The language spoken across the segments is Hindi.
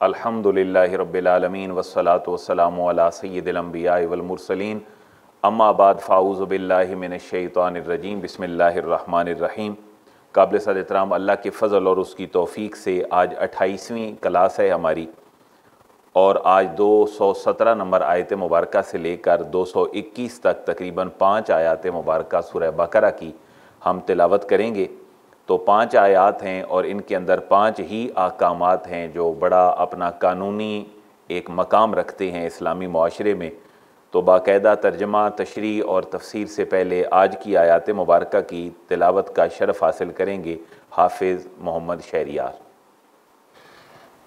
अल्हम्दुलिल्लाहि रब्बिल आलमीन वस्सलातु वस्सलामु अला सय्यिदिल अंबियाइ वल मुरसलीन अम्मा बाद फ़ाऊज़ु बिल्लाहि मिनश शैतानिर रजीम बिस्मिल्लाहिर रहमानिर रहीम। काबिल सद एहतराम अल्लाह के फ़ज़ल और उसकी तौफ़ीक से आज 28वीं क्लास है हमारी, और आज 217 नंबर आयत मुबारक से लेकर 221 तक तकरीबन 5 आयात मुबारक सूरह बकरा की हम तिलावत करेंगे। तो 5 आयात हैं और इनके अंदर 5 ही अहकामात हैं जो बड़ा अपना कानूनी एक मकाम रखते हैं इस्लामी मुआशरे में। तो बाकायदा तर्जमा, तशरीह और तफसीर से पहले आज की आयात मुबारक की तिलावत का शरफ़ हासिल करेंगे हाफिज़ मोहम्मद शहरियार।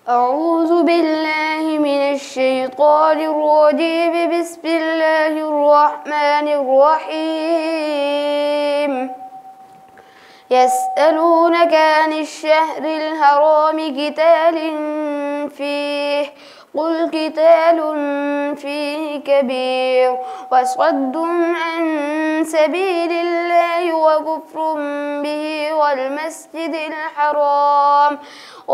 अऊज़ु बिल्लाहि मिनश शैतानिर रजीम बिस्मिल्लाहिर रहमानिर रहीम। यस्अलूनका अनिश शहरिल हरामि क़ितालिन फ़ीहि क़ुल क़ितालुन फ़ीहि कबीर वसद्दुन अन सबीलिल्लाहि व कुफ़्रुन बिहि वल हराम व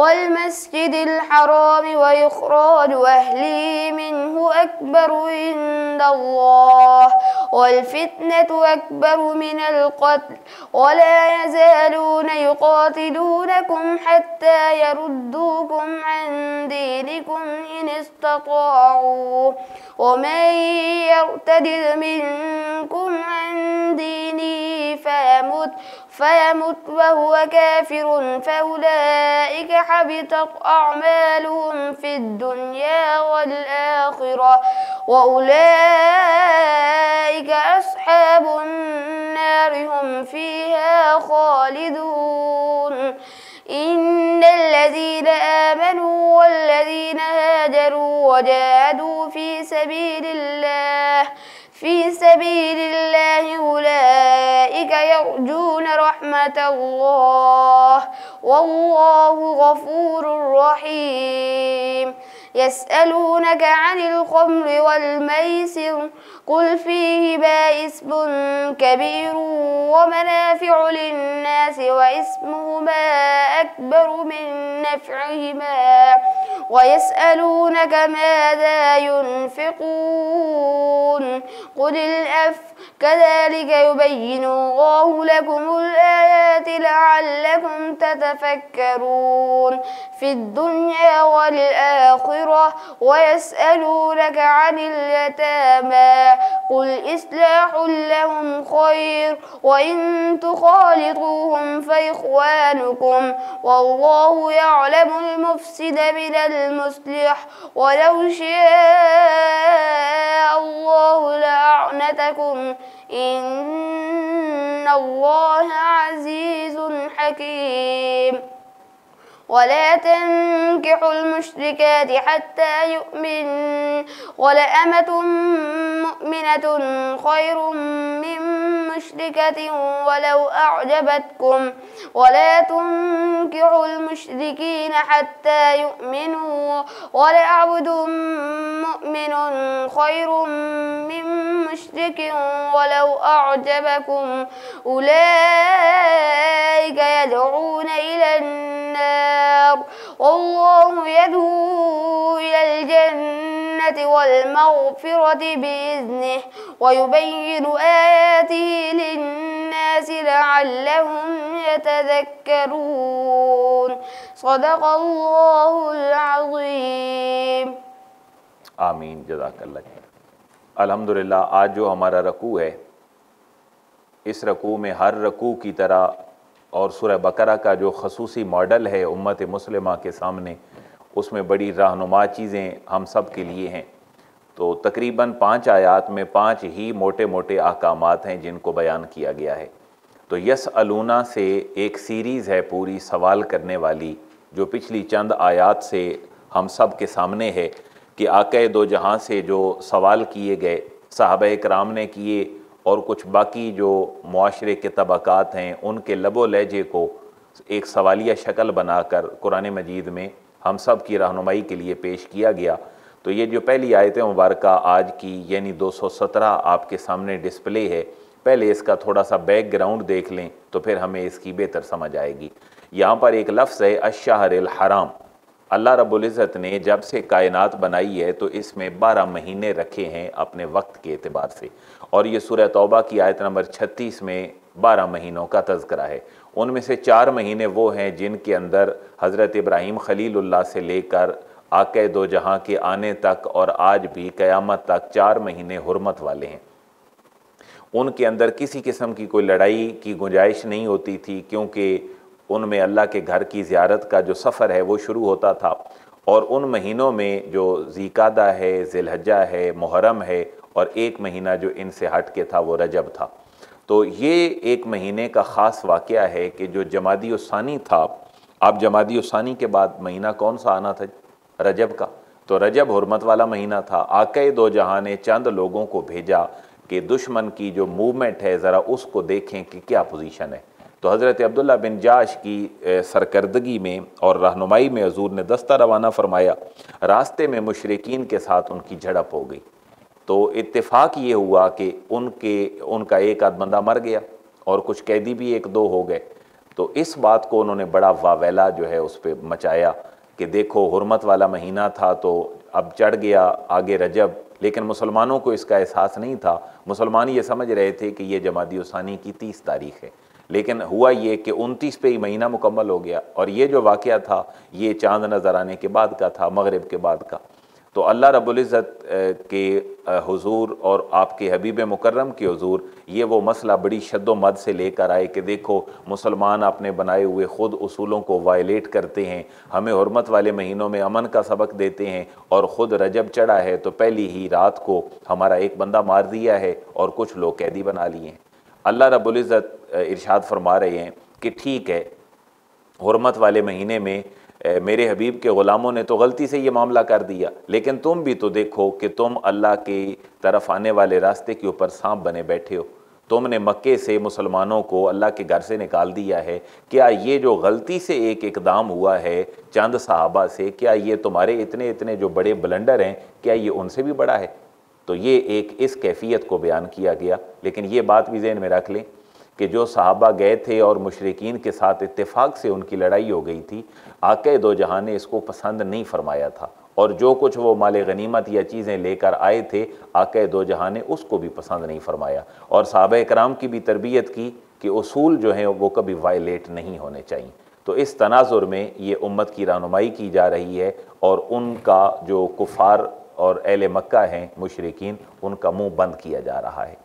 इख़राजु अहलिही मिन्हु अकबरु इंदल्लाह वल फ़ितनतु अकबरु मिनल क़त्ल वला यज़ालूना युक़ातिलूनकुम हत्ता यरुद्दूकुम अन दीनिकुम इन इस्तताअू वमन यर्तदिद मिनकुम अन दीनिही फयमुत वहुव काफ़िरुन फउलाइका हबितत अअमालुहुम फ़िद्दुन्या वल आख़िरह वउलाइका अस्हाबुन नार हुम फ़ीहा ख़ालिदून। इन्नल्लज़ीना आमनू वल्लज़ीना हाजरू वजाहदू फ़ी सबीलिल्लाहि उलाइका यरजून रहमतल्लाह वल्लाहु गफूरुर रहीम। यस्अलूनका अनिल ख़म्रि वल मैसिर क़ुल फ़ीहिमा इस्मुन कबीरुन व मनाफ़िउ लिन्नासि व इस्मुहुमा अकबरु मिन नफ़इहिमा व यस्अलूनका माज़ा युनफ़िक़ून क़ुलिल अफ़्व कज़ालिका युबय्यिनुल्लाहु लकुमुल आयाति लअल्लकुम ततफ़क्करून फ़िद्दुन्या वल आख़िरह व यस्अलूनका अनिल यतामा क़ुल इस्लाहुल लहुम ख़ैर व इन तुख़ालितूहुम फ़इख़्वानुकुम वल्लाहु यअलमुल मुफ़्सिद मिनल मुस्लिह वलौ शाअल्लाहु लअअनतकुम इन्नल्लाह अज़ीज़ुन हकीम। वला तन्किहुल मुश्रिकाति हत्ता यु'मिन वलअमतुम मुअमिनतुन खैरुम मिन मुश्रिकतिन वलौ अअजबतकुम वला तुन्किहुल मुश्रिकीन हत्ता यु'मिनू वलअब्दुम मुअमिनुन खैरुम मिन मुश्रिकिन वलौ अअजबकुम उलाइका यदऊन इलन नार वल्लाहु यद'ू इलल जन्नति वल मग़फ़िरति बिइज़्निहि व युबय्यिनु आयातिहि लिन्नासि लअल्लहुम यतज़क्करून। सदक़ल्लाहुल अज़ीम। आमीन, जज़ाकल्लाह। अल्हम्दुलिल्लाह, आज जो हमारा रकू है, इस रकू में हर रकू की तरह और सूरह बकरा का जो खसूसी मॉडल है उम्मत मुस्लिमा के सामने, उसमें बड़ी रहनुमा चीज़ें हम सब के लिए हैं। तो तकरीबन 5 आयात में 5 ही मोटे मोटे अहकामात हैं जिनको बयान किया गया है। तो यसअलूना से एक सीरीज़ है पूरी सवाल करने वाली, जो पिछली चंद आयात से हम सब के सामने है कि आक़ा दो जहां से जो सवाल किए गए सहाबा कराम ने किए, और कुछ बाकी जो मुआशरे के तबक़ात हैं उनके लबो लहजे को एक सवालिया शक्ल बनाकर कुरान मजीद में हम सब की रहनुमाई के लिए पेश किया गया। तो ये जो पहली आयत मुबारक आज की यानी 217 आपके सामने डिस्प्ले है। पहले इसका थोड़ा सा बैकग्राउंड देख लें तो फिर हमें इसकी बेहतर समझ आएगी। यहाँ पर एक लफ्ज़ है अश्शहरिल हराम। अल्लाह रब्बुल इज़्ज़त ने जब से कायनात बनाई है तो इसमें 12 महीने रखे हैं अपने वक्त के एतबार से, और ये सूरह तौबा की आयत नंबर 36 में 12 महीनों का तज़किरा है। उनमें से 4 महीने वो हैं जिनके अंदर हज़रत इब्राहीम खलीलुल्लाह से लेकर आक़े दो जहां के आने तक और आज भी क़यामत तक 4 महीने हुर्मत वाले हैं। उनके अंदर किसी किस्म की कोई लड़ाई की गुंजाइश नहीं होती थी, क्योंकि उनमें अल्लाह के घर की ज़ियारत का जो सफ़र है वो शुरू होता था। और उन महीनों में जो ज़िलक़ादा है, ज़िलहज्जा है, मुहर्रम है, और एक महीना जो इनसे हट के था वो रजब था। तो ये एक महीने का ख़ास वाक़या है कि जो जमादी उस्सानी था, अब जमादी उस्सानी के बाद महीना कौन सा आना था? रजब का। तो रजब हुर्मत वाला महीना था। आक़े दो जहां ने चंद लोगों को भेजा कि दुश्मन की जो मूवमेंट है ज़रा उसको देखें कि क्या पोजीशन है। तो हज़रत अब्दुल्ला बिन जाश की सरकर्दगी में और रहनुमाई में हुज़ूर ने दस्ता रवाना फरमाया। रास्ते में मुशरिकीन के साथ उनकी झड़प हो गई। तो इत्तेफाक ये हुआ कि उनका एक आध बंदा मर गया और कुछ कैदी भी 1-2 हो गए। तो इस बात को उन्होंने बड़ा वावेला जो है उस पर मचाया कि देखो हुर्मत वाला महीना था तो अब चढ़ गया आगे रजब, लेकिन मुसलमानों को इसका एहसास नहीं था। मुसलमान ये समझ रहे थे कि ये जमादी उस्सानी की 30 तारीख़ है, लेकिन हुआ ये कि 29 पे ही महीना मुकम्मल हो गया। और ये जो वाक़या था ये चाँद नज़र आने के बाद का था, मगरिब के बाद का। तो अल्लाह रब्बुल इज़्ज़त के हुज़ूर और आपके हबीब मुकर्रम के हुज़ूर ये वो मसला बड़ी शद्दो मद से लेकर आए कि देखो मुसलमान अपने बनाए हुए ख़ुद उसूलों को वायलेट करते हैं, हमें हुर्मत वाले महीनों में अमन का सबक देते हैं, और ख़ुद रजब चढ़ा है तो पहली ही रात को हमारा एक बंदा मार दिया है और कुछ लोग कैदी बना लिए हैं। अल्लाह रब्बुल इज़्ज़त इरशाद फरमा रहे हैं कि ठीक है, हुर्मत वाले महीने में मेरे हबीब के ग़ुलामों ने तो गलती से ये मामला कर दिया, लेकिन तुम भी तो देखो कि तुम अल्लाह की तरफ आने वाले रास्ते के ऊपर सांप बने बैठे हो। तुमने मक्के से मुसलमानों को अल्लाह के घर से निकाल दिया है। क्या ये जो गलती से एक इक़दाम हुआ है चंद सहाबा से, क्या ये तुम्हारे इतने इतने जो बड़े ब्लंडर हैं, क्या ये उनसे भी बड़ा है? तो ये एक इस कैफियत को बयान किया गया। लेकिन ये बात भी ज़हन में रख लें कि जो सहाबा गए थे और मुशरिकीन के साथ इत्तेफाक से उनकी लड़ाई हो गई थी, आक़े दो जहां ने इसको पसंद नहीं फरमाया था, और जो कुछ वो माले गनीमत या चीज़ें लेकर आए थे आक़े दो जहां ने उसको भी पसंद नहीं फरमाया। और सहाबा कराम की भी तरबियत की कि उसूल जो हैं वो कभी वायलेट नहीं होने चाहिए। तो इस तनाजुर में ये उम्मत की रहनुमाई की जा रही है, और उनका जो कुफ़ार और अहले मक्का हैं मुशरिकीन, उनका मुँह बंद किया जा रहा है।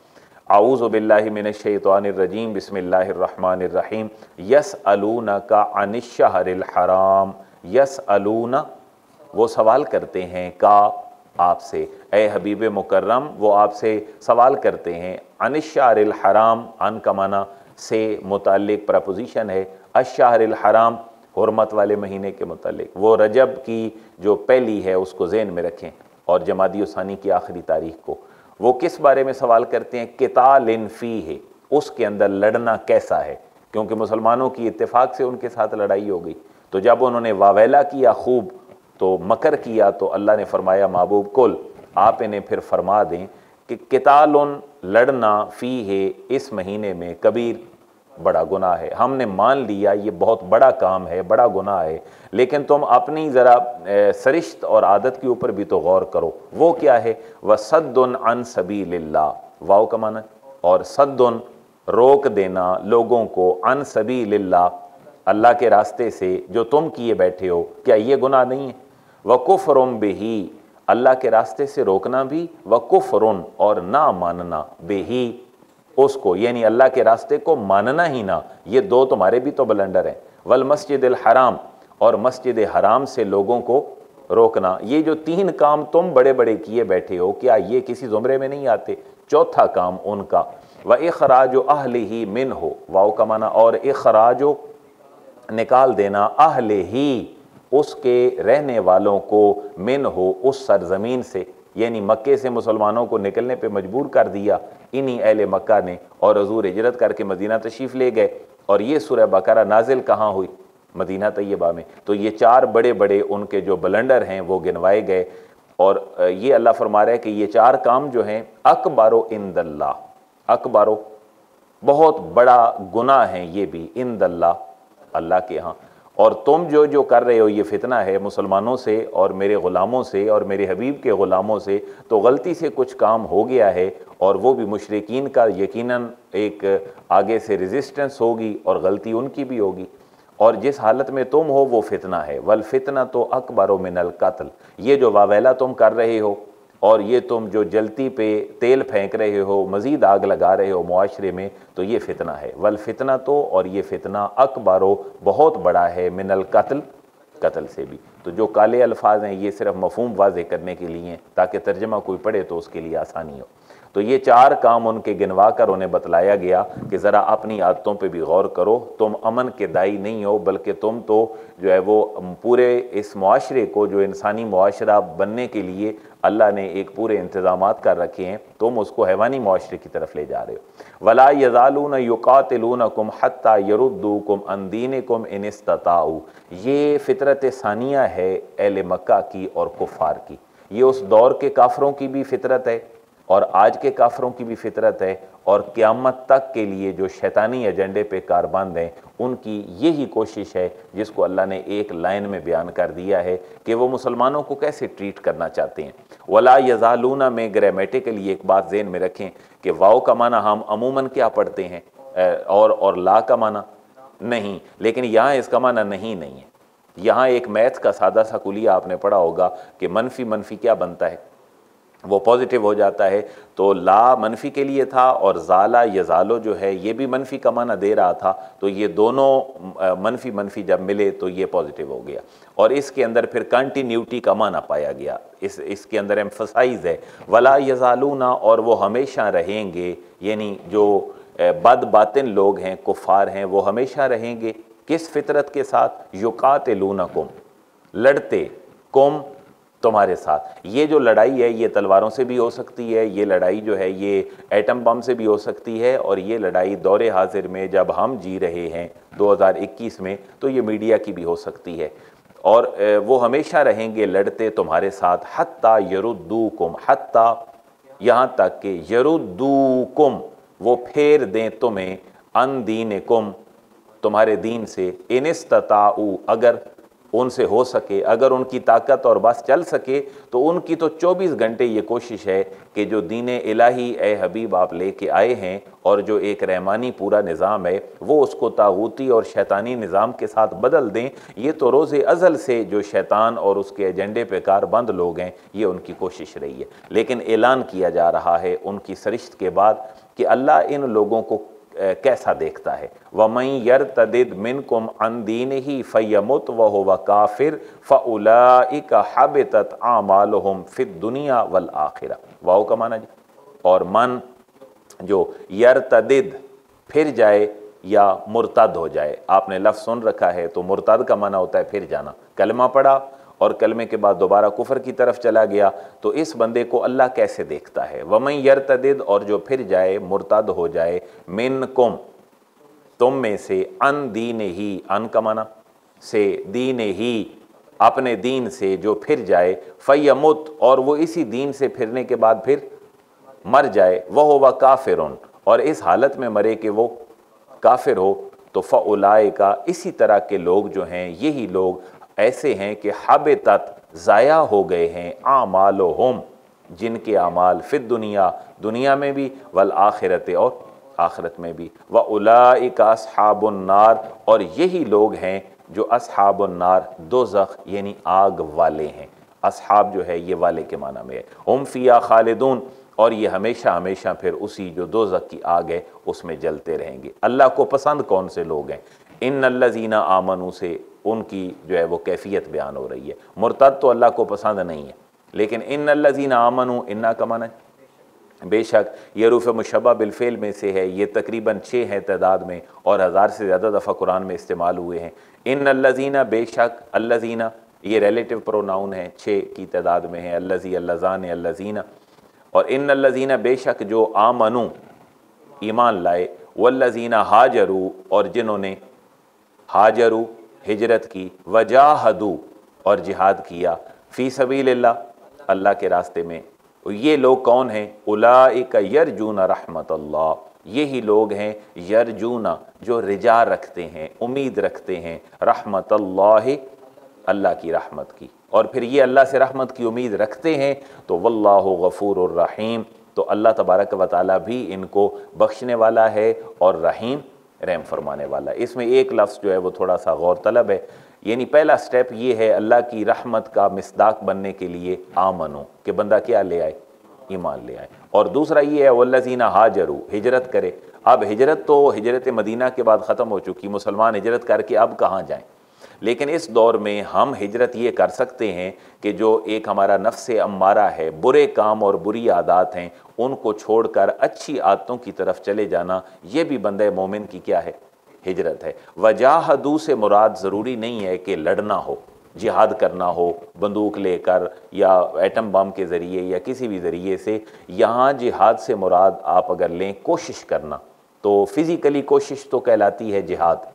आऊज़ु बिल्लाहि मिनश्शैतानिर्रजीम, बिस्मिल्लाहिर्रहमानिर्रहीम। यसअलूनका अनिश्शहरिल हराम। यसअलूना, वो सवाल करते हैं, का आपसे, ए हबीब मुकर्रम वो आपसे सवाल करते हैं। अनिश्शहरिल हराम, अन का माना से मुताल्लिक प्रपोजिशन है, अश्शहरिल हराम हुर्मत वाले महीने के मुताल्लिक। वो रजब की जो पहली है उसको ज़हन में रखें, और जमादी उस्सानी की आखिरी तारीख को। वो किस बारे में सवाल करते हैं? क़ितालिन फ़ीह, उसके अंदर लड़ना कैसा है, क्योंकि मुसलमानों की इत्तेफाक से उनके साथ लड़ाई हो गई। तो जब उन्होंने वावेला किया, खूब तो मकर किया, तो अल्लाह ने फरमाया महबूब कुल आप इन्हें फिर फरमा दें कि क़ितालुन, लड़ना, फ़ीह, इस महीने में, कबीर, बड़ा गुनाह है। हमने मान लिया ये बहुत बड़ा काम है, बड़ा गुनाह है, लेकिन तुम अपनी ज़रा सरिश्त और आदत के ऊपर भी तो गौर करो। वो क्या है? वसद्दुन अन सबीलिल्लाह, वाव का माना, और सद्दुन रोक देना लोगों को, अन सबीलिल्लाह, अल्लाह के रास्ते से जो तुम किए बैठे हो, क्या ये गुनाह नहीं है? वकुफ़रुम बिही, अल्लाह के रास्ते से रोकना भी, वकुफ़रुन, और ना मानना, बिही, उसको, यानी अल्लाह के रास्ते को मानना ही ना। ये दो तुम्हारे भी तो बलंडर हैं। वल मस्जिदिल हराम, और मस्जिद हराम से लोगों को रोकना। ये जो 3 काम तुम बड़े बड़े किए बैठे हो, क्या ये किसी ज़ुमरे में नहीं आते? चौथा काम उनका, व इखराजो अहलिही मिन्हु, वाव का माना, और इखराजो, निकाल देना, अहलिही, उसके रहने वालों को, मिन्हु, उस सरजमीन से, यानी मक्के से मुसलमानों को निकलने पे मजबूर कर दिया इन्हीं अहले मक्का ने, और हुज़ूर हिजरत करके मदीना तशरीफ़ ले गए। और ये सूरह बकरा नाजिल कहाँ हुई? मदीना तैयबा में। तो ये 4 बड़े बड़े उनके जो बलंडर हैं वो गिनवाए गए। और ये अल्लाह फरमा रहा है कि ये 4 काम जो हैं, अकबरो इंदल्लाह, अकबरो, बहुत बड़ा गुनाह है ये भी, इंदल्लाह, अल्लाह के यहाँ। और तुम जो जो कर रहे हो ये फितना है मुसलमानों से और मेरे ग़ुलामों से और मेरे हबीब के ग़ुलामों से, तो गलती से कुछ काम हो गया है और वो भी मुशरिकीन का यकीनन एक आगे से रेजिस्टेंस होगी और गलती उनकी भी होगी, और जिस हालत में तुम हो वो फितना है। वल फितना तो अकबर मिनल कत्ल, ये जो वावेला तुम कर रहे हो और ये तुम जो जलती पे तेल फेंक रहे हो, मज़ीद आग लगा रहे हो मुआशरे में, तो ये फितना है। वल फितना तो, और ये फितना अकबरो बहुत बड़ा है, मिनल कत्ल, कत्ल से भी। तो जो काले अल्फाज हैं ये सिर्फ मफहूम वाज़े करने के लिए हैं ताकि तर्जमा कोई पढ़े तो उसके लिए आसानी हो। तो ये 4 काम उनके गिनवा कर उन्हें बतलाया गया कि ज़रा अपनी आदतों पे भी गौर करो, तुम अमन के दाई नहीं हो, बल्कि तुम तो जो है वो पूरे इस मुआशरे को, जो इंसानी मुआशरा बनने के लिए अल्लाह ने एक पूरे इंतज़ामात कर रखे हैं, तुम उसको हैवानी मुआशरे की तरफ ले जा रहे हो। वला यज़ालून युक़ातिलूनकुम हत्ता यरुद्दूकुम अन दीनिकुम इन इस्तताऊ, ये फितरत सानिया है अहले मक्का की और कुफ़ार की। ये उस दौर के काफरों की भी फितरत है और आज के काफरों की भी फितरत है, और क़यामत तक के लिए जो शैतानी एजेंडे पे कारबंद हैं उनकी यही कोशिश है, जिसको अल्लाह ने एक लाइन में बयान कर दिया है कि वो मुसलमानों को कैसे ट्रीट करना चाहते हैं। वला यज़ालूना में ग्रामेटिकली एक बात ज़हन में रखें कि वाव का माना हम अमूमन क्या पढ़ते हैं और ला का माना नहीं, लेकिन यहाँ इसका माना नहीं है। यहाँ एक मैथ का सादा सा कुलिया आपने पढ़ा होगा कि मनफी मनफी क्या बनता है, वो पॉजिटिव हो जाता है। तो ला मनफी के लिए था और ज़ाला यज़ालो जो है ये भी मनफी का माना दे रहा था, तो ये दोनों मनफी मनफी जब मिले तो ये पॉजिटिव हो गया, और इसके अंदर फिर कंटिन्यूटी का माना पाया गया। इसके अंदर एम्फसाइज है वला यज़ालूना, और वो हमेशा रहेंगे, यानी जो बद बातिन लोग हैं, कुफ़ार हैं, वो हमेशा रहेंगे किस फितरत के साथ, युक़ातिलूनकुम, लड़ते, कुम तुम्हारे साथ। ये जो लड़ाई है ये तलवारों से भी हो सकती है, ये लड़ाई जो है ये एटम बम से भी हो सकती है, और ये लड़ाई दौरे हाजिर में जब हम जी रहे हैं 2021 में तो ये मीडिया की भी हो सकती है। और वो हमेशा रहेंगे लड़ते तुम्हारे साथ, हत्ता यरुद्दूकुम, हत्ता यहाँ तक कि यरुद्दूकुम, वो फेर दें तुम्हें, अन दीनिकुम, तुम्हारे दीन से, इन इस्तताऊ, अगर उनसे हो सके, अगर उनकी ताकत और बस चल सके, तो उनकी तो 24 घंटे ये कोशिश है कि जो दीन इलाही ए हबीब आप लेके आए हैं और जो एक रहमानी पूरा निज़ाम है वो उसको तागूती और शैतानी निज़ाम के साथ बदल दें। ये तो रोज़े अज़ल से जो शैतान और उसके एजेंडे पे कारबंद लोग हैं ये उनकी कोशिश रही है, लेकिन ऐलान किया जा रहा है उनकी सरिश्त के बाद कि अल्लाह इन लोगों को कैसा देखता है। वमन यर्तदिद मिनकुम अन दीनिही फयमुत व हुव काफिर फउलाइका हबितत आमालुहुम फिद दुनिया वल आखिरा। वाओ का माना जी, और मन जो यर्तदिद फिर जाए या मुर्तद हो जाए, आपने लफ्ज़ सुन रखा है, तो मुर्तद का माना होता है फिर जाना। कलमा पढ़ा और कलमे के बाद दोबारा कुफर की तरफ चला गया, तो इस बंदे को अल्लाह कैसे देखता है। वमन यर्तदिद, और जो फिर जाए, मुर्तद हो जाए, मिनकुम, तुम में से, अन दीन ही, अन का माना से, दीन ही, अपने दीन से जो फिर जाए, फयमुत, और वो इसी दीन से फिरने के बाद फिर मर जाए, वह हुवा काफिरुन, और इस हालत में मरे कि वो काफिर हो, तो फउलाइका, इसी तरह के लोग जो हैं, यही लोग ऐसे हैं कि हबितत, ज़ाया हो गए हैं, आमालुहुम, जिनके आमाल, फिद दुनिया, दुनिया में भी, वल आखिरत, और आखिरत में भी, व उलाइका अस्हाबुन नार, और यही लोग हैं जो अस्हाबुन नार, दोज़ख यानी आग वाले हैं। अस्हाब जो है ये वाले के माना में है। हुम फिया खालिदून, और ये हमेशा हमेशा फिर उसी जो दोज़ख की आग है उसमें जलते रहेंगे। अल्लाह को पसंद कौन से लोग हैं? इन्नल्लज़ीना आमनू से उनकी जो है वो कैफियत बयान हो रही है। मुर्तद तो अल्लाह को पसंद नहीं है, लेकिन इन्नल्लज़ीना आमनू, इन्ना का माना बेशक, ये रूफ़ मुशब्बा बिलफ़ेल में से है, ये तकरीबन 6 हैं तादाद में और 1000 से ज़्यादा दफ़ा कुरान में इस्तेमाल हुए हैं। इन्नल्लज़ीना, बेशक, अल्लज़ीना ये रिलेटिव प्रोनाउन है, 6 की तादाद में है, अल्लज़ी, अल्लज़ान, अल्लज़ीना, और इन्नल्लज़ीना बेशक जो आमनू ईमान लाए, वल्लज़ीना हाजरू, और जिन्होंने हाजरू हिजरत की, वजाहदू, और जिहाद किया, फ़ी सबीलिल्लाह, अल्लाह के रास्ते में, ये लोग कौन हैं? उलाइका यरजून रहमतल्लाह, यही लोग हैं यरजूना, जो रिजा रखते हैं, उम्मीद रखते हैं रहमतल्लाहि, अल्लाह की रहमत की। और फिर ये अल्लाह से रहमत की उम्मीद रखते हैं तो वल्लाहु गफूरुर रहीम, तो अल्लाह तबारक व तआला भी इनको बख्शने वाला है और रहीम, रहम फरमाने वाला है। इसमें एक लफ्ज़ जो है वो थोड़ा सा गौर तलब है, यानी पहला स्टेप ये है अल्लाह की रहमत का मिस्दाक बनने के लिए आमनो, कि बंदा क्या ले आए, ईमान ले आए। और दूसरा ये है वल्लज़ीना हाजरू, हिजरत करे। अब हिजरत तो हिजरत मदीना के बाद ख़त्म हो चुकी, मुसलमान हिजरत करके अब कहाँ जाएँ, लेकिन इस दौर में हम हिजरत ये कर सकते हैं कि जो एक हमारा नफ्स अम्मारा है, बुरे काम और बुरी आदत हैं, उनको छोड़कर अच्छी आदतों की तरफ चले जाना, ये भी बंदे मोमिन की क्या है, हिजरत है। वजाहदू से मुराद ज़रूरी नहीं है कि लड़ना हो, जिहाद करना हो बंदूक लेकर या एटम बम के ज़रिए या किसी भी ज़रिए से। यहाँ जिहाद से मुराद आप अगर लें कोशिश करना, तो फ़िज़िकली कोशिश तो कहलाती है जिहाद,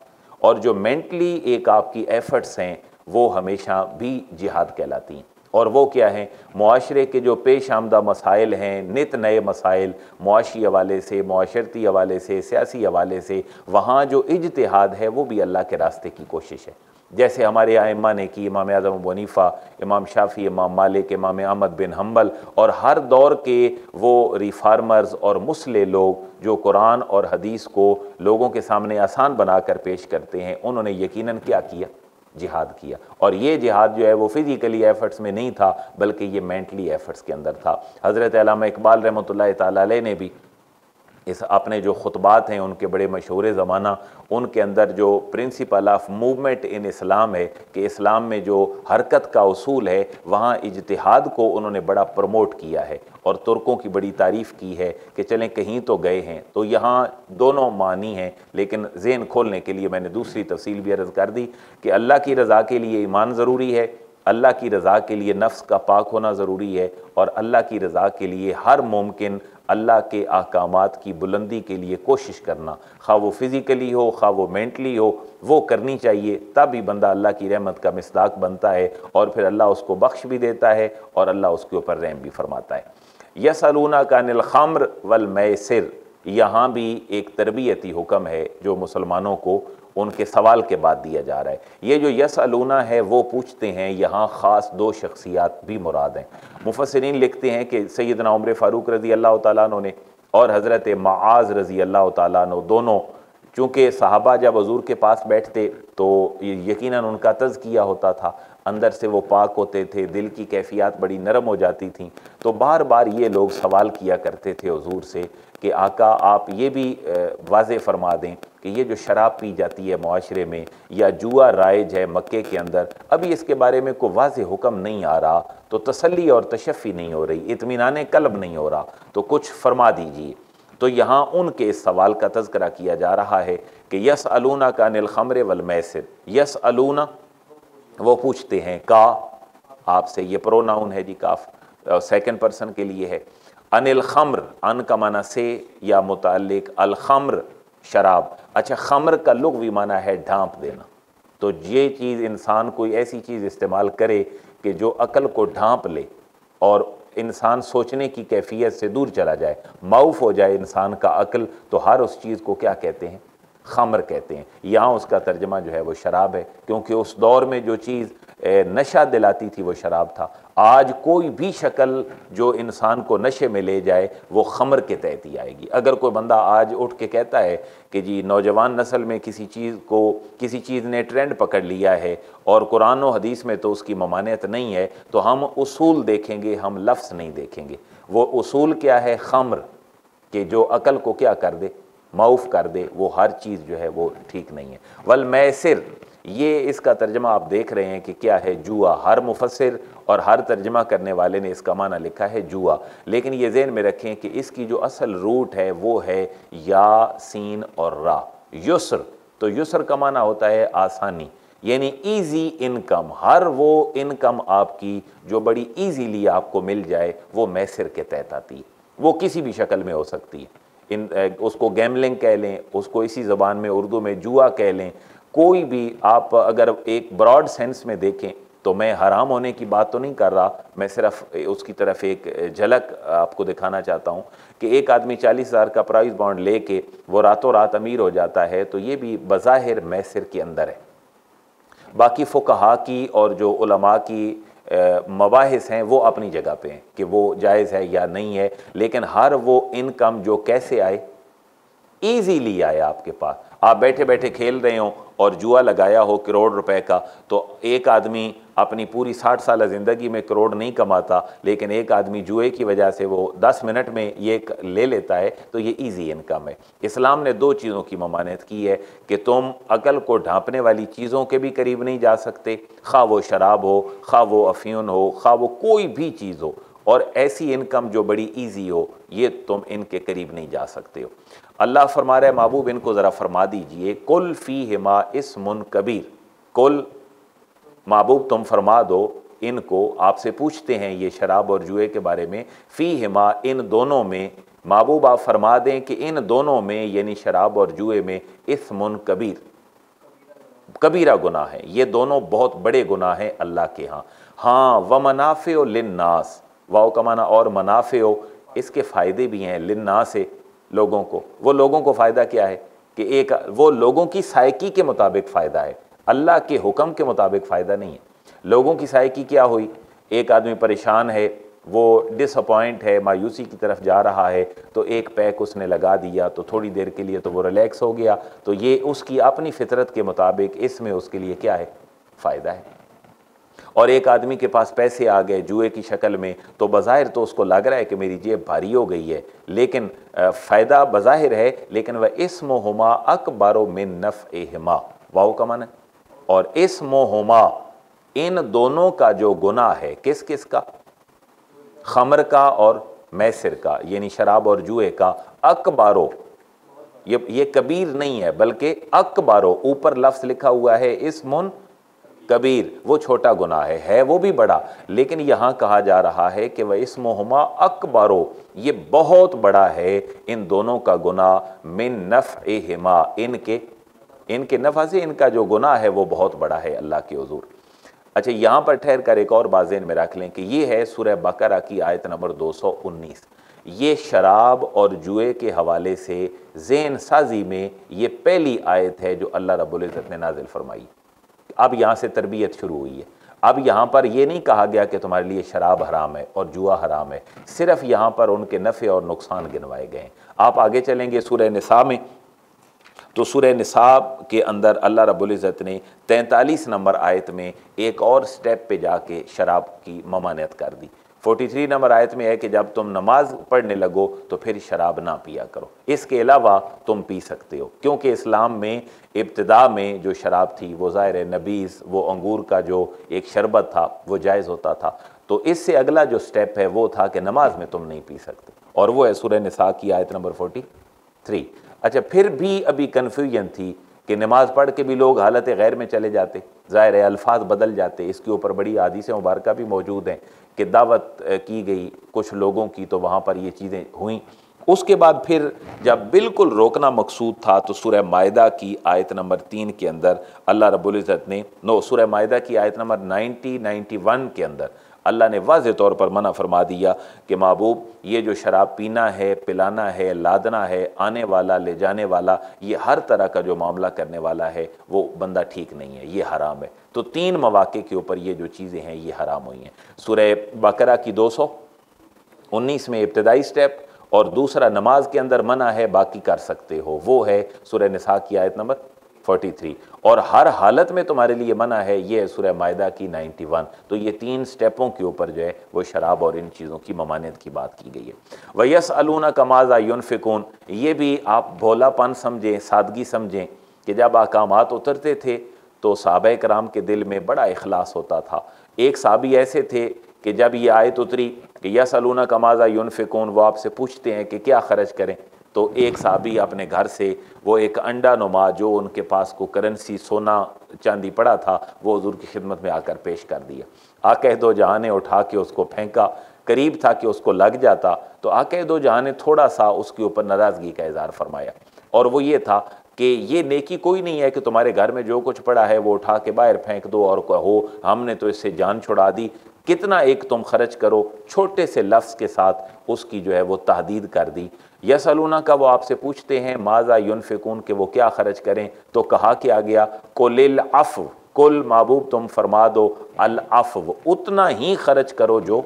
और जो मेंटली एक आपकी एफ़र्ट्स हैं वो हमेशा भी जिहाद कहलाती हैं। और वो क्या हैं, मुआशरे के जो पेश आमदा मसाइल हैं, नित नए मसाइल, मुआशी हवाले से, मुआशरती हवाले से, सियासी हवाले से, वहाँ जो इज्तिहाद है वो भी अल्लाह के रास्ते की कोशिश है। जैसे हमारे आइम्मा ने की, इमाम आज़म अबू हनीफ़ा, इमाम शाफ़ी, इमाम मालिक, इमाम अहमद बिन हम्बल, और हर दौर के वो रिफार्मर्स और मुस्लिम लोग जो कुरान और हदीस को लोगों के सामने आसान बनाकर पेश करते हैं, उन्होंने यकीनन क्या किया, जिहाद किया। और ये जिहाद जो है वो फिज़िकली एफ़र्ट्स में नहीं था, बल्कि ये मेंटली एफ़र्ट्स के अंदर था। हज़रत अल्लामा इकबाल रहमतुल्लाह ताला अलैह ने भी इस अपने जो खुतबात हैं उनके बड़े मशहूर ज़माना, उनके अंदर जो प्रिंसिपल ऑफ मूवमेंट इन इस्लाम है कि इस्लाम में जो हरकत का उसूल है, वहाँ इज्तिहाद को उन्होंने बड़ा प्रमोट किया है और तुर्कों की बड़ी तारीफ़ की है कि चलें कहीं तो गए हैं। तो यहाँ दोनों मानी हैं, लेकिन ज़हन खोलने के लिए मैंने दूसरी तफसील भी अर्ज़ कर दी कि अल्लाह की रज़ा के लिए ईमान ज़रूरी है, अल्लाह की रज़ा के लिए नफ्स का पाक होना ज़रूरी है, और अल्लाह की रज़ा के लिए हर मुमकिन अल्लाह के अहकामात की बुलंदी के लिए कोशिश करना, खा वो फ़िज़िकली हो खा वो मेंटली हो, वो करनी चाहिए। तभी बंदा अल्लाह की रहमत का मिस्दाक बनता है और फिर अल्लाह उसको बख्श भी देता है और अल्लाह उसके ऊपर रहम भी फरमाता है। यसअलूना का अनिल खम्र वल मैसिर, यहाँ भी एक तरबियती हुक्म है जो मुसलमानों को उनके सवाल के बाद दिया जा रहा है। ये जो यसअलूना है वो पूछते हैं, यहाँ ख़ास दो शख्सियात भी मुराद हैं। मुफस्सिरीन लिखते हैं कि सैयदना उमर फ़ारूक रज़ी अल्लाह तआला अन्हु ने और हज़रत मुआज़ रज़ी अल्लाह तआला अन्हु दोनों, चूँकि सहाबा जब हुज़ूर के पास बैठते तो यकीनन उनका तज़किया होता था, अंदर से वो पाक होते थे, दिल की कैफियत बड़ी नरम हो जाती थी। तो बार बार ये लोग सवाल किया करते थे हुज़ूर से कि आका आप ये भी वाज़े फरमा दें कि ये जो शराब पी जाती है मुआशरे में या जुआ राइज है मक्के के अंदर, अभी इसके बारे में कोई वाज़े हुक्म नहीं आ रहा, तो तसल्ली और तशफ़ी नहीं हो रही, इत्मीनान कल्ब नहीं हो रहा, तो कुछ फरमा दीजिए। तो यहाँ उनके इस सवाल का तज़किरा किया जा रहा है कि यसअलूना का अनिल खम्र वल मैसिर। यसअलूना वो पूछते हैं, का आपसे, ये प्रोनाउन है जी, काफ सेकंड पर्सन के लिए है। अनिल खम्र, अन का माना से या मुताल्लिक, अल खम्र शराब। अच्छा, खम्र का लुग़वी माना है ढांप देना। तो ये चीज़ इंसान कोई ऐसी चीज़ इस्तेमाल करे कि जो अकल को ढांप ले और इंसान सोचने की कैफियत से दूर चला जाए, माऊफ हो जाए इंसान का अक्ल, तो हर उस चीज़ को क्या कहते हैं, खम्र कहते हैं। यहाँ उसका तर्जमा जो है वो शराब है, क्योंकि उस दौर में जो चीज़ नशा दिलाती थी वो शराब था। आज कोई भी शक्ल जो इंसान को नशे में ले जाए वो खम्र के तहत ही आएगी। अगर कोई बंदा आज उठ के कहता है कि जी नौजवान नस्ल में किसी चीज़ ने ट्रेंड पकड़ लिया है और कुरान और हदीस में तो उसकी ममानियत नहीं है, तो हम उसूल देखेंगे, हम लफ्ज़ नहीं देखेंगे। वो उसूल क्या है, खम्र, कि जो अकल को क्या कर दे, माऊफ कर दे, वो हर चीज़ जो है वो ठीक नहीं है। वल मैसिर, ये इसका तर्जमा आप देख रहे हैं कि क्या है, जुआ। हर मुफस्सिर और हर तर्जमा करने वाले ने इसका माना लिखा है जुआ, लेकिन ये ज़हन में रखें कि इसकी जो असल रूट है वो है या, सीन और रा। युस्र, तो युस्र का माना होता है आसानी, यानी ईजी इनकम। हर वो इनकम आपकी जो बड़ी ईजीली आपको मिल जाए वो मैसिर के तहत आती है। वो किसी भी शक्ल में हो सकती है, उसको गैमलिंग कह लें, उसको इसी ज़बान में उर्दू में जुआ कह लें, कोई भी आप अगर एक ब्रॉड सेंस में देखें तो मैं हराम होने की बात तो नहीं कर रहा, मैं सिर्फ उसकी तरफ एक झलक आपको दिखाना चाहता हूँ कि एक आदमी 40,000 का प्राइस बॉन्ड लेके वो रातों रात अमीर हो जाता है, तो ये भी बज़ाहिर मैसर के अंदर है। बाकी फ़ुक़हा की और जो उलमा की मबाहिस हैं वो अपनी जगह पे हैं कि वो जायज़ है या नहीं है, लेकिन हर वो इनकम जो कैसे आए, ईजीली आए आपके पास, आप बैठे बैठे खेल रहे हो और जुआ लगाया हो करोड़ रुपए का, तो एक आदमी अपनी पूरी 60 साल ज़िंदगी में करोड़ नहीं कमाता, लेकिन एक आदमी जुए की वजह से वो 10 मिनट में ये ले लेता है, तो ये इजी इनकम है। इस्लाम ने दो चीज़ों की ममानत की है कि तुम अकल को ढांपने वाली चीज़ों के भी करीब नहीं जा सकते, खा वो शराब हो, खा वो अफीन हो, खा वो कोई भी चीज़ हो, और ऐसी इनकम जो बड़ी इजी हो, ये तुम इनके करीब नहीं जा सकते हो। अल्लाह फरमा रहा है, महबूब इनको ज़रा फरमा दीजिए, कुल फ़ीहिमा इस्मुन कबीर, कुल महबूब तुम फरमा दो इनको, आपसे पूछते हैं ये शराब और जुए के बारे में, फ़ीहिमा इन दोनों में, महबूब आप फरमा दें कि इन दोनों में यानी शराब और जुए में इस्मुन कबीर, कबीरा गुनाह है, ये दोनों बहुत बड़े गुनाह हैं अल्लाह के यहाँ। हाँ, व मनाफ़िउ लिन्नास, वाओ का माना और मनाफ़िउ, इसके फ़ायदे भी हैं, लिन्नास से लोगों को। वो लोगों को फ़ायदा क्या है कि एक वो लोगों की साइकी के मुताबिक फ़ायदा है, अल्लाह के हुक्म के मुताबिक फ़ायदा नहीं है। लोगों की साइकी क्या हुई, एक आदमी परेशान है, वो डिसअपॉइंट है, मायूसी की तरफ जा रहा है, तो एक पैक उसने लगा दिया, तो थोड़ी देर के लिए तो वो रिलैक्स हो गया, तो ये उसकी अपनी फितरत के मुताबिक इसमें उसके लिए क्या है, फ़ायदा है। और एक आदमी के पास पैसे आ गए जुए की शक्ल में, तो बज़ाहिर तो उसको लग रहा है कि मेरी जेब भारी हो गई है, लेकिन फ़ायदा बज़ाहिर है, लेकिन वह इस्मुहुमा अकबरो मिन नफ़इहिमा, वाओ का माना, और इस्मुहुमा इन दोनों का जो गुनाह है, किस किस का, खमर का और मैसर का, यानी शराब और जुए का, अकबारो, ये कबीर नहीं है बल्कि अकबारो, ऊपर लफ्ज़ लिखा हुआ है इस्मुन कबीर, वो छोटा गुनाह है वो भी बड़ा, लेकिन यहाँ कहा जा रहा है कि वह इस्मुहुमा अकबारो, ये बहुत बड़ा है इन दोनों का गुनाह, मिन नफ़इहिमा, इनके नफ़ा से इनका जो गुनाह है वो बहुत बड़ा है अल्लाह के हुज़ूर। अच्छा, यहाँ पर ठहर कर एक और बात ज़हन में रख लें कि ये है सूरह बकरा की आयत नंबर 219। ये शराब और जुए के हवाले से ज़हन साजी में ये पहली आयत है जो अल्लाह रब्बुल इज़्ज़त ने नाज़िल फरमाई। अब यहाँ से तरबियत शुरू हुई है। अब यहाँ पर यह नहीं कहा गया कि तुम्हारे लिए शराब हराम है और जुआ हराम है, सिर्फ यहाँ पर उनके नफ़े और नुकसान गिनवाए गए हैं। आप आगे चलेंगे सूरह निसा में, तो सूरह निसा के अंदर अल्लाह रब्बुल इज़्ज़त ने 43 नंबर आयत में एक और स्टेप पे जाके शराब की ममानियत कर दी। 43 नंबर आयत में है कि जब तुम नमाज पढ़ने लगो तो फिर शराब ना पिया करो, इसके अलावा तुम पी सकते हो, क्योंकि इस्लाम में इब्तिदा में जो शराब थी वो ज़ाहिर नबीज़, वो अंगूर का जो एक शरबत था वो जायज़ होता था। तो इससे अगला जो स्टेप है वो था कि नमाज में तुम नहीं पी सकते, और वो है सूरह निसा की आयत नंबर 43। अच्छा, फिर भी अभी कन्फ्यूजन थी कि नमाज पढ़ के भी लोग हालत गैर में चले जाते, ज़ाहिर है अल्फाज बदल जाते। इसके ऊपर बड़ी हदीसें मुबारका भी मौजूद हैं कि दावत की गई कुछ लोगों की, तो वहाँ पर ये चीज़ें हुई। उसके बाद फिर जब बिल्कुल रोकना मकसूद था तो सूरह माइदा की आयत नंबर 3 के अंदर अल्लाह रब्बुल इज़्ज़त ने, सूरह माइदा की आयत नंबर 91 के अंदर अल्लाह ने वाज़ेह तौर पर मना फरमा दिया कि महबूब ये जो शराब पीना है, पिलाना है, लादना है, आने वाला ले जाने वाला, ये हर तरह का जो मामला करने वाला है वो बंदा ठीक नहीं है, ये हराम है। तो 3 मौक़े के ऊपर ये जो चीज़ें हैं ये हराम हुई हैं। सूरह बकरा की 219 में इब्तिदाई स्टेप, और दूसरा नमाज के अंदर मना है, बाकी कर सकते हो, वो है सूरह निसा की आयत नंबर 43, और हर हालत में तुम्हारे लिए मना है, ये है सूरह माइदा की 91। तो ये 3 स्टेपों के ऊपर जो है वो शराब और इन चीज़ों की ममानियत की बात की गई है। वयसअलूनका माज़ा युनफ़िकून, ये भी आप भोलापन समझें, सादगी समझें कि जब अहकामात उतरते थे तो सहाबा कराम के दिल में बड़ा इखलास होता था। एक साहबी ऐसे थे कि जब ये आयत उतरी कि यसअलूनका माज़ा युनफ़िकून, वो आपसे पूछते हैं कि क्या ख़र्च करें, तो एक साहबी अपने घर से वो एक अंडा नुमा जो उनके पास को करेंसी सोना चांदी पड़ा था वो हुज़ूर की खिदमत में आकर पेश कर दिया। आक़ा दो जहां ने उठा के उसको फेंका, करीब था कि उसको लग जाता, तो आक़ा दो जहां ने थोड़ा सा उसके ऊपर नाराज़गी का इज़हार फरमाया, और वो ये था कि ये नेकी कोई नहीं है कि तुम्हारे घर में जो कुछ पड़ा है वो उठा के बाहर फेंक दो और कहो हमने तो इससे जान छुड़ा दी। कितना एक तुम खर्च करो, छोटे से लफ्ज़ के साथ उसकी जो है वो तहदीद कर दी। यसअलूना का वो आपसे पूछते हैं माज़ा युनफ़िकून के वो क्या खर्च करें, तो कहा कि आ गया कुलिल अफ़्व, कुल महबूब तुम फरमा दो अल अफ़्व, उतना ही खर्च करो जो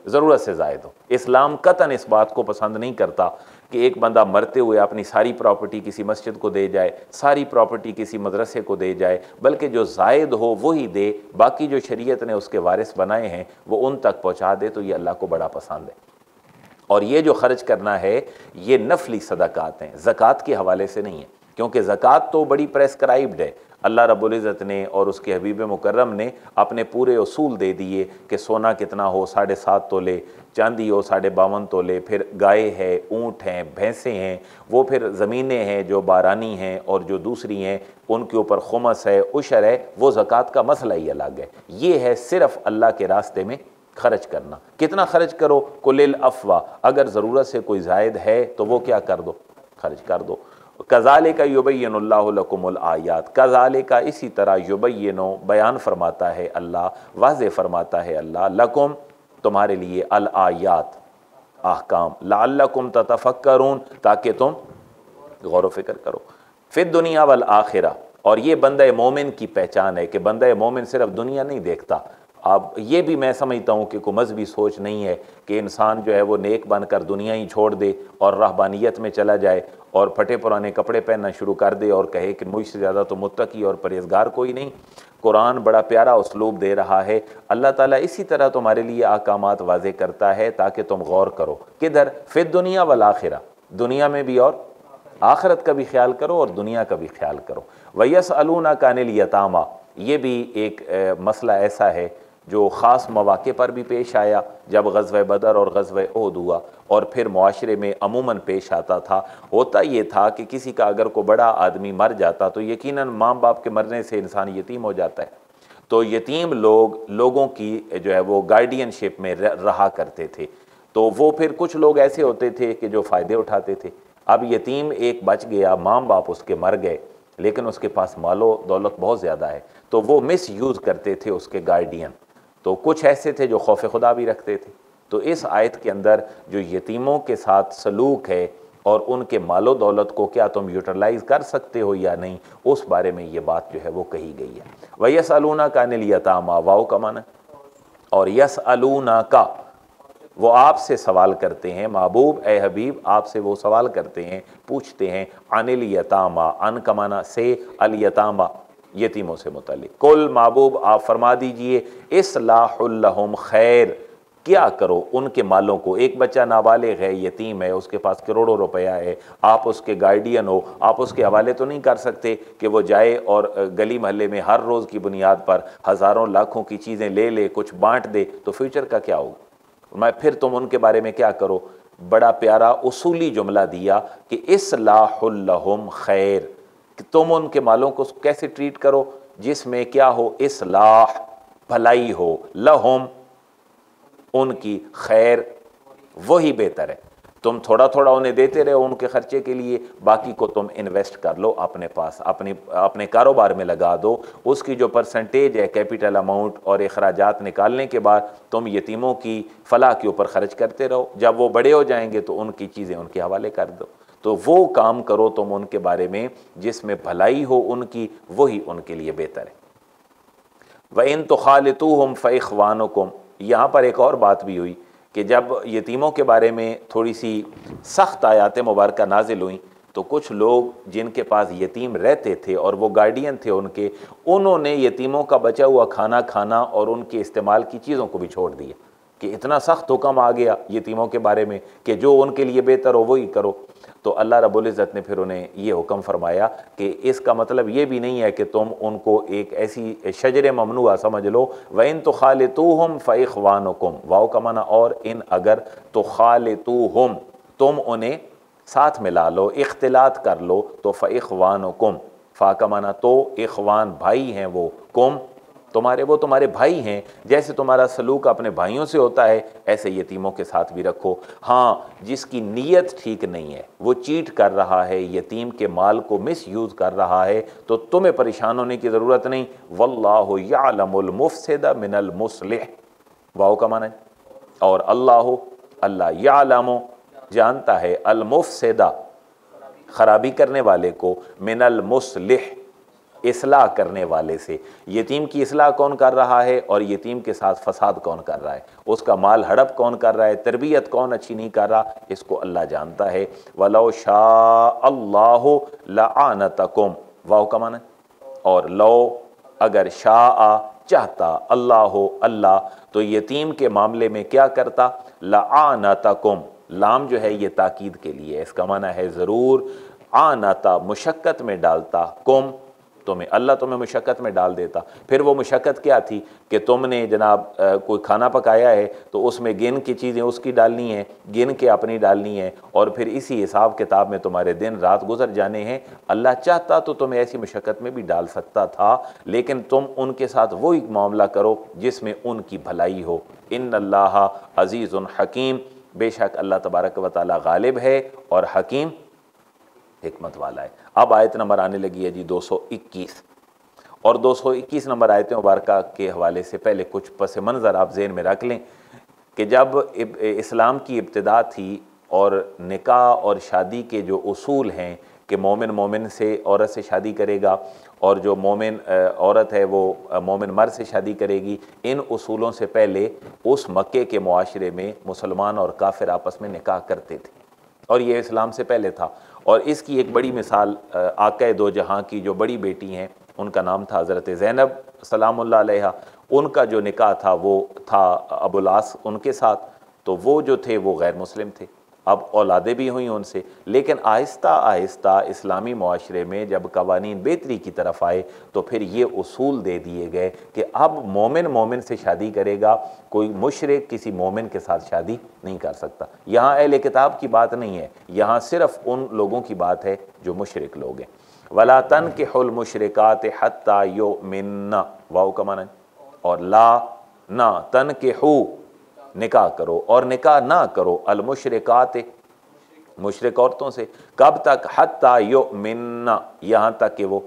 ज़रूरत से ज़ायद हो। इस्लाम कतन इस बात को पसंद नहीं करता कि एक बंदा मरते हुए अपनी सारी प्रॉपर्टी किसी मस्जिद को दे जाए, सारी प्रॉपर्टी किसी मदरसे को दे जाए, बल्कि जो ज़ायद हो वही दे, बाकी जो शरीयत ने उसके वारिस बनाए हैं वो उन तक पहुँचा दे, तो ये अल्लाह को बड़ा पसंद है। और ये जो खर्च करना है ये नफली सदक़ात हैं, ज़कात के हवाले से नहीं है, क्योंकि ज़कात तो बड़ी प्रेस्क्राइब्ड है। अल्लाह रब्बुल इज़्ज़त ने और उसके हबीब मुकर्रम ने अपने पूरे उसूल दे दिए कि सोना कितना हो 7.5 तोले, चांदी हो 52 तोले, फिर गाय है, ऊँट हैं, भैंसें हैं, वो फिर ज़मीनें हैं जो बारानी हैं और जो दूसरी हैं उनके ऊपर खुमस है, उशर है, वो ज़कात का मसला ही अलग है। ये है सिर्फ़ अल्लाह के रास्ते में खर्च करना। कितना खर्च करो, कुलिल अफ़वा, अगर ज़रूरत से कोई ज़ायद है तो वो क्या कर दो, खर्च कर दो। कज़ालिका युबय्यिनुल्लाहु लकुमुल आयात, कज़ालिका इसी तरह युबय्यिनु बयान फरमाता है अल्लाह, वाज़े फरमाता है अल्लाह, लकुम तुम्हारे लिए, अल आयात अहकाम, लअल्लकुम ततफक्करून ताकि तुम गौर व फिक्र करो, फिर दुनिया वल आखिरा। और ये बंदा मोमिन की पहचान है कि बंदा मोमिन सिर्फ दुनिया नहीं देखता। अब ये भी मैं समझता हूँ कि कोई मजहबी सोच नहीं है कि इंसान जो है वो नेक बनकर दुनिया ही छोड़ दे और रहबानियत में चला जाए और फटे पुराने कपड़े पहनना शुरू कर दे और कहे कि मुझसे ज़्यादा तो मुत्तकी और परहेज़गार कोई नहीं। कुरान बड़ा प्यारा उसलूब दे रहा है। अल्लाह ताला इसी तरह तुम्हारे लिए अहकामात वाज़े करता है ताकि तुम गौर करो, किधर, फिर दुनिया वल आखिरा, दुनिया में भी और आखिरत का भी ख्याल करो और दुनिया का भी ख्याल करो। वयसअलूना कानिल यतामा, ये भी एक मसला ऐसा है जो ख़ास मौक़े पर भी पेश आया जब ग़ज़वे बदर और ग़ज़वे उहद हुआ, और फिर मुआशरे में अमूमन पेश आता था। होता ये था कि किसी का अगर कोई बड़ा आदमी मर जाता तो यकीनन माँ बाप के मरने से इंसान यतीम हो जाता है, तो यतीम लोगों की जो है वो गार्डियनशिप में रहा करते थे। तो वो फिर कुछ लोग ऐसे होते थे कि जो फ़ायदे उठाते थे। अब यतीम एक बच गया, माँ बाप उसके मर गए, लेकिन उसके पास मालो दौलत बहुत ज़्यादा है, तो वो मिस यूज़ करते थे उसके गार्डियन। तो कुछ ऐसे थे जो खौफ खुदा भी रखते थे। तो इस आयत के अंदर जो यतीमों के साथ सलूक है और उनके मालो दौलत को क्या तुम यूटिलाइज़ कर सकते हो या नहीं, उस बारे में ये बात जो है वो कही गई है। वयसअलूना कानिल यतामा, वाओ का माना, और यसअलूना का वो आपसे सवाल करते हैं, महबूब ए हबीब आपसे वो सवाल करते हैं, पूछते हैं, अनिल यतामा, अन कमाना से, अल यतामा यतीमों से मुतालिक। कुल महबूब आप फरमा दीजिए, इस्लाहुल लहुम खैर, क्या करो उनके मालों को। एक बच्चा नाबालिग है, यतीम है, उसके पास करोड़ों रुपया है, आप उसके गार्डियन हो, आप उसके हवाले तो नहीं कर सकते कि वो जाए और गली महल्ले में हर रोज़ की बुनियाद पर हज़ारों लाखों की चीज़ें ले ले, कुछ बांट दे, तो फ्यूचर का क्या होगा। मैं फिर तुम उनके बारे में क्या करो। बड़ा प्यारा उसूली जुमला दिया कि इस्लाहुल लहुम खैर, कि तुम उनके मालों को कैसे ट्रीट करो जिसमें क्या हो, इस्लाह भलाई हो, लहुम उनकी, खैर वही बेहतर है। तुम थोड़ा थोड़ा उन्हें देते रहो उनके खर्चे के लिए, बाकी को तुम इन्वेस्ट कर लो अपने पास, अपने कारोबार में लगा दो। उसकी जो परसेंटेज है कैपिटल अमाउंट और अखराजात निकालने के बाद तुम यतीमों की फलाह के ऊपर खर्च करते रहो। जब वो बड़े हो जाएंगे तो उनकी चीज़ें उनके हवाले कर दो। तो वो काम करो तुम उनके बारे में जिसमें भलाई हो उनकी, वही उनके लिए बेहतर है। वइन तुखालितूहुम फ़इख्वानुकुम, यहाँ पर एक और बात भी हुई कि जब यतीमों के बारे में थोड़ी सी सख्त आयात मुबारक नाजिल हुई तो कुछ लोग जिनके पास यतीम रहते थे और वो गार्डियन थे उनके, उन्होंने यतीमों का बचा हुआ खाना खाना और उनके इस्तेमाल की चीज़ों को भी छोड़ दिया कि इतना सख्त हुक्म आ गया यतीमों के बारे में कि जो उनके लिए बेहतर हो वही करो। तो अल्लाह रब्बुल इज़्ज़त ने फिर उन्हें ये हुक्म फरमाया कि इसका मतलब ये भी नहीं है कि तुम उनको एक ऐसी शजर ममनुआ समझ लो। वइन तुखालितूहुम फ़इख्वानुकुम, वाओ का माना और इन, अगर तुखालितूहुम तुम उन्हें साथ मिला लो, इख्तिलात कर लो, तो फ़इख्वानुकुम, फ़ा का माना तो, इख्वान भाई हैं वो, कुम तुम्हारे वो तुम्हारे भाई हैं, जैसे तुम्हारा सलूक अपने भाइयों से होता है ऐसे यतीमों के साथ भी रखो। हाँ, जिसकी नीयत ठीक नहीं है, वो चीट कर रहा है, यतीम के माल को मिस यूज़ कर रहा है, तो तुम्हें परेशान होने की ज़रूरत नहीं। वल्लाहु यअलमुल मुफ़सिद मिनल मुस्लिह, वाओ का माना है। और अल्लाह यअलमु जानता है, अल मुफ़सिदा खराबी करने वाले को, मिनल मुस्लिह इस्लाह करने वाले से। यतीम की इस्लाह कौन कर रहा है और यतीम के साथ फसाद कौन कर रहा है, उसका माल हड़प कौन कर रहा है, तरबियत कौन अच्छी नहीं कर रहा, इसको अल्लाह जानता है। वलो शाअ अल्लाहु लआनतकुम, वाओ का माना, और लो अगर शाअ चाहता, अल्लाह तो यतीम के मामले में क्या करता, लआनतकुम, लाम जो है ये ताकीद के लिए, इसका माना है ज़रूर, आनाता मुशक्क़त में डालता, कुम तुम्हें, अल्लाह तुम्हें मुशक्क़त में डाल देता। फिर वो मुशक्क़त क्या थी कि तुमने जनाब कोई खाना पकाया है तो उसमें गिन की चीज़ें उसकी डालनी है, गिन के अपनी डालनी है, और फिर इसी हिसाब किताब में तुम्हारे दिन रात गुजर जाने हैं। अल्लाह चाहता तो तुम्हें ऐसी मुशक्क़त में भी डाल सकता था, लेकिन तुम उनके साथ वही मामला करो जिसमें उनकी भलाई हो। इन्नल्लाह अज़ीज़ुन हकीम, बेशक अल्लाह तबारक व तआला गालिब है और हकीम हिकमत वाला है। अब आयत नंबर आने लगी है जी 221, और 221 नंबर आयत मुबारका के हवाले से पहले कुछ पस मंज़र आप ज़हन में रख लें कि जब इस्लाम की इब्तिदा थी और निकाह और शादी के जो उसूल हैं कि मोमिन मोमिन से औरत से शादी करेगा और जो मोमिन औरत है वो मोमिन मर्द से शादी करेगी, इन उसूलों से पहले उस मक्के के मुआशरे में मुसलमान और काफिर आपस में निकाह करते थे, और ये इस्लाम से पहले था। और इसकी एक बड़ी मिसाल आका दो जहां की जो बड़ी बेटी हैं, उनका नाम था हज़रत ज़ैनब सलामुल्लाह अलैहा, उनका जो निकाह था वो था अबुल आस उनके साथ, तो वो जो थे वो गैर मुस्लिम थे। अब औलादे भी हुई उनसे, लेकिन आहिस्ता आहिस्ता इस्लामी मुआशरे में जब कवानीन बेहतरी की तरफ आए तो फिर ये उसूल दे दिए गए कि अब मोमिन मोमिन से शादी करेगा, कोई मुशरिक किसी मोमिन के साथ शादी नहीं कर सकता। यहाँ अहले किताब की बात नहीं है, यहाँ सिर्फ उन लोगों की बात है जो मुशरिक लोग हैं। वला तनकिहुल मुशरिकात हत्ता युमिन्ना, वाओ का माना है, और ला ना तनकिहु निकाह करो और निकाह ना करो अल मुशरिकात मुशरिक औरतों से, कब तक, हत्ता युमिन्ना, यहाँ तक कि वो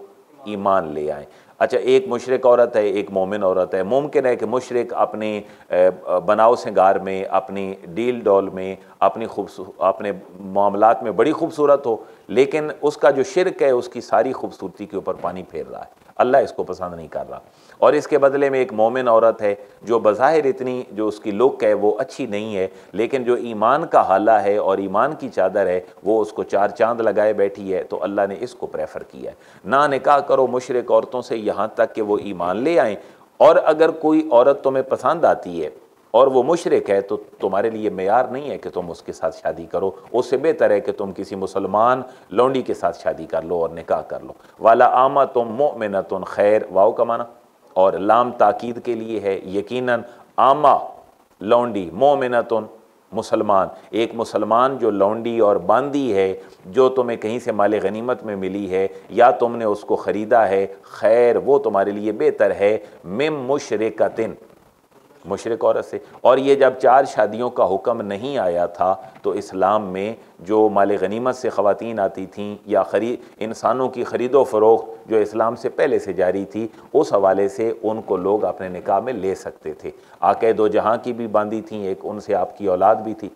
ईमान ले आए। अच्छा, एक मुशरिक औरत है, एक मोमिन औरत है। मुमकिन है कि मुशरिक अपनी बनाव सिंगार में, अपनी डील डॉल में, अपने मामलात में बड़ी खूबसूरत हो, लेकिन उसका जो शिरक है उसकी सारी खूबसूरती के ऊपर पानी फेर रहा है, अल्लाह इसको पसंद नहीं कर रहा। और इसके बदले में एक मोमिन औरत है जो बज़ाहिर इतनी जो उसकी लुक है वो अच्छी नहीं है, लेकिन जो ईमान का हाला है और ईमान की चादर है वो उसको चार चांद लगाए बैठी है, तो अल्लाह ने इसको प्रेफर किया है। ना निकाह करो मुशरिक औरतों से यहाँ तक कि वो ईमान ले आएँ, और अगर कोई औरत तुम्हें पसंद आती है और वो मुशरिक है तो तुम्हारे लिए मेयार नहीं है कि तुम उसके साथ शादी करो, उससे बेहतर है कि तुम किसी मुसलमान लौंडी के साथ शादी कर लो और निकाह कर लो। वाला आमतुम मुमिनतुन खैर, वाओ का माना, और लाम ताकीद के लिए है, यकीनन आमा लौंडी, मोमिनतुन मुसलमान, एक मुसलमान जो लौंडी और बांदी है जो तुम्हें कहीं से माले गनीमत में मिली है या तुमने उसको ख़रीदा है, खैर वो तुम्हारे लिए बेहतर है मिम मुशरिकतिन, मुशरिक औरत से। और ये जब चार शादियों का हुक्म नहीं आया था तो इस्लाम में जो माल गनीमत से ख़वातीन आती थीं या इंसानों की ख़रीदो फ़रोख्त जो इस्लाम से पहले से जारी थी, उस हवाले से उनको लोग अपने निकाह में ले सकते थे। आक़ा दो जहां की भी बांदी थीं, एक उनसे आपकी औलाद भी थी,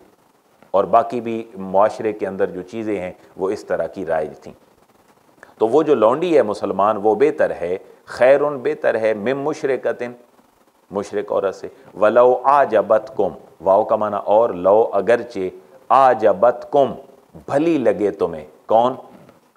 और बाकी भी मुआशरे के अंदर जो चीज़ें हैं वो इस तरह की राइज थीं। तो वो जो लौंडी है मुसलमान वो बेहतर है, खैरुन बेहतर है मिम मुशरिकतिन, मुशरिक औरत से। वलो आजबतकुम, वाओ का माना और, लो अगरचे, आजबतकुम भली लगे तुम्हें, कौन,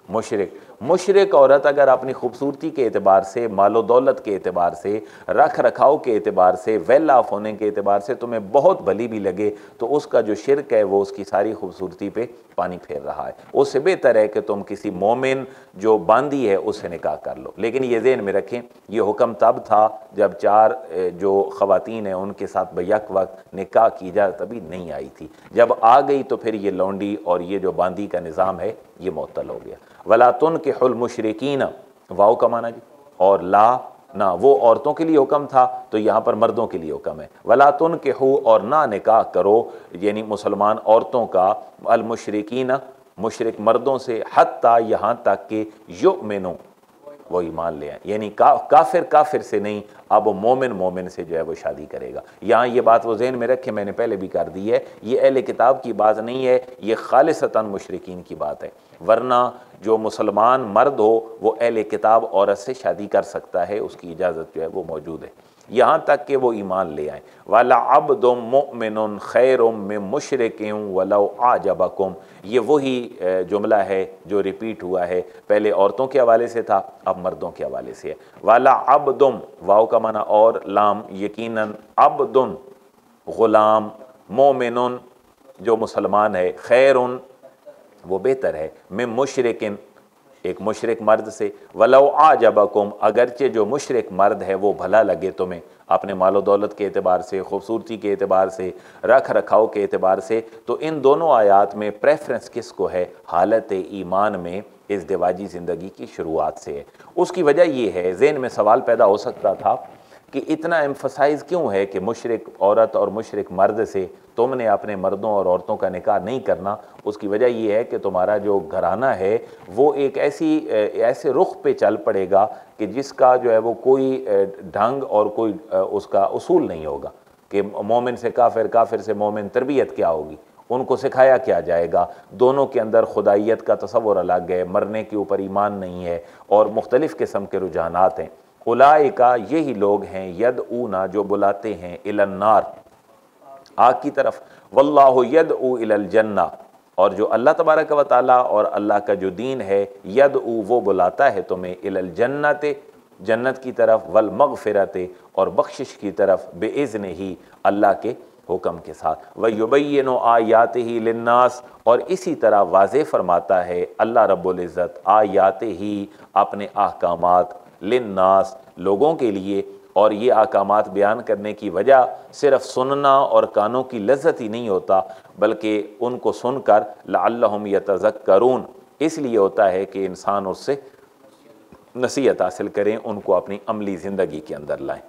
मुशरिक। मुशरिक औरत अगर अपनी खूबसूरती के एतबार से, मालो दौलत के एतबार से, रख रखाव के एतबार से, वेल ऑफ होने के एतबार से तुम्हें बहुत भली भी लगे तो उसका जो शिरक है वो उसकी सारी खूबसूरती पे पानी फेर रहा है। उससे बेहतर है कि तुम किसी मोमिन जो बांदी है उससे निकाह कर लो। लेकिन ये ज़हन में रखें, ये हुक्म तब था जब चार जो ख़वातीन हैं उनके साथ बैक वक्त निकाह की जा तभी नहीं आई थी। जब आ गई तो फिर ये लौंडी और ये जो बांदी का निज़ाम है ये मुअत्तल हो गया। वला तुनकिहुल मुशरिकीन, वाओ का माना जी, और ला ना वो औरतों के लिए हुक्म था, तो यहाँ पर मर्दों के लिए हुक्म है। वला तुनकिहू, और ना निकाह करो, यानी मुसलमान औरतों का, अल मुशरिकीन, मुशरिक मर्दों से, हत्ता, यहाँ तक कि युमिनु, वो ईमान ले आए, यानी काफिर काफिर से नहीं, अब मोमिन मोमिन से जो है वो शादी करेगा। यहाँ ये बात वो ज़हन में रखे, मैंने पहले भी कर दी है, ये अहले किताब की बात नहीं है, ये खालिसतन मुशरिकीन की बात है। वरना जो मुसलमान मर्द हो वो अहले किताब औरत से शादी कर सकता है, उसकी इजाज़त जो है वो मौजूद है, यहाँ तक कि वो ईमान ले आए। वाला अब्दुम मुमिनुन खैरुम मिन मुशरिकिन वलौ आजबकुम, ये वही जुमला है जो रिपीट हुआ है, पहले औरतों के हवाले से था, अब मर्दों के हवाले से है। वाला अब्दुम, वाव का माना और, लाम, यकीनन, अब्दुन गुलाम, मोमिनुन जो मुसलमान है, खैरुन वो बेहतर है, मिन मुशरिकिन एक मुशरिक मर्द से, वलौ आजबकुम, अगरचे जो मुशरिक मर्द है वो भला लगे तुम्हें, अपने मालो दौलत के एतबार से, खूबसूरती के एतबार से, रख रखाव के एतबार से, तो इन दोनों आयात में प्रेफरेंस किसको है? हालत ईमान में इस दिवाजी ज़िंदगी की शुरुआत से है। उसकी वजह ये है, ज़हन में सवाल पैदा हो सकता था कि इतना एम्फसाइज़ क्यों है कि मुशरिक औरत और मुशरिक मर्द से तुमने अपने मर्दों और औरतों का निकाह नहीं करना। उसकी वजह यह है कि तुम्हारा जो घराना है वो एक ऐसे रुख पे चल पड़ेगा कि जिसका जो है वो कोई ढंग और कोई उसका उसूल नहीं होगा, कि मोमिन से काफिर, काफिर से मोमिन, तरबियत क्या होगी, उनको सिखाया क्या जाएगा, दोनों के अंदर खुदाइयत का तसव्वुर अलग है, मरने के ऊपर ईमान नहीं है, और मुख्तलिफ़ किस्म के रुझानात हैं। उलाइका, यही लोग हैं, यदऊना जो बुलाते हैं, इलन्नार, आग की तरफ, वल्लाहु यदऊ इलल जन्ना, और जो अल्लाह तबारक व तआला और अल्लाह का जो दीन है, यदऊ वो बुलाता है तुम्हें, इलल जन्नते, जन्नत की तरफ, वल मगफिरते और बख्शिश की तरफ, बेइज़्न ही अल्लाह के हुक्म के साथ, व युबय्यिनु आयातिही लिन्नास, और इसी तरह वाज़े फरमाता है अल्लाह रब्बुल इज़्ज़त आयातिही, अपने अहकामात, लिन्नास लोगों के लिए। और ये अहकामात बयान करने की वजह सिर्फ सुनना और कानों की लज्जत ही नहीं होता, बल्कि उनको सुनकर लअल्लहुम यतज़क्करून, इसलिए होता है कि इंसान उससे नसीहत हासिल करें, उनको अपनी अमली ज़िंदगी के अंदर लाएं।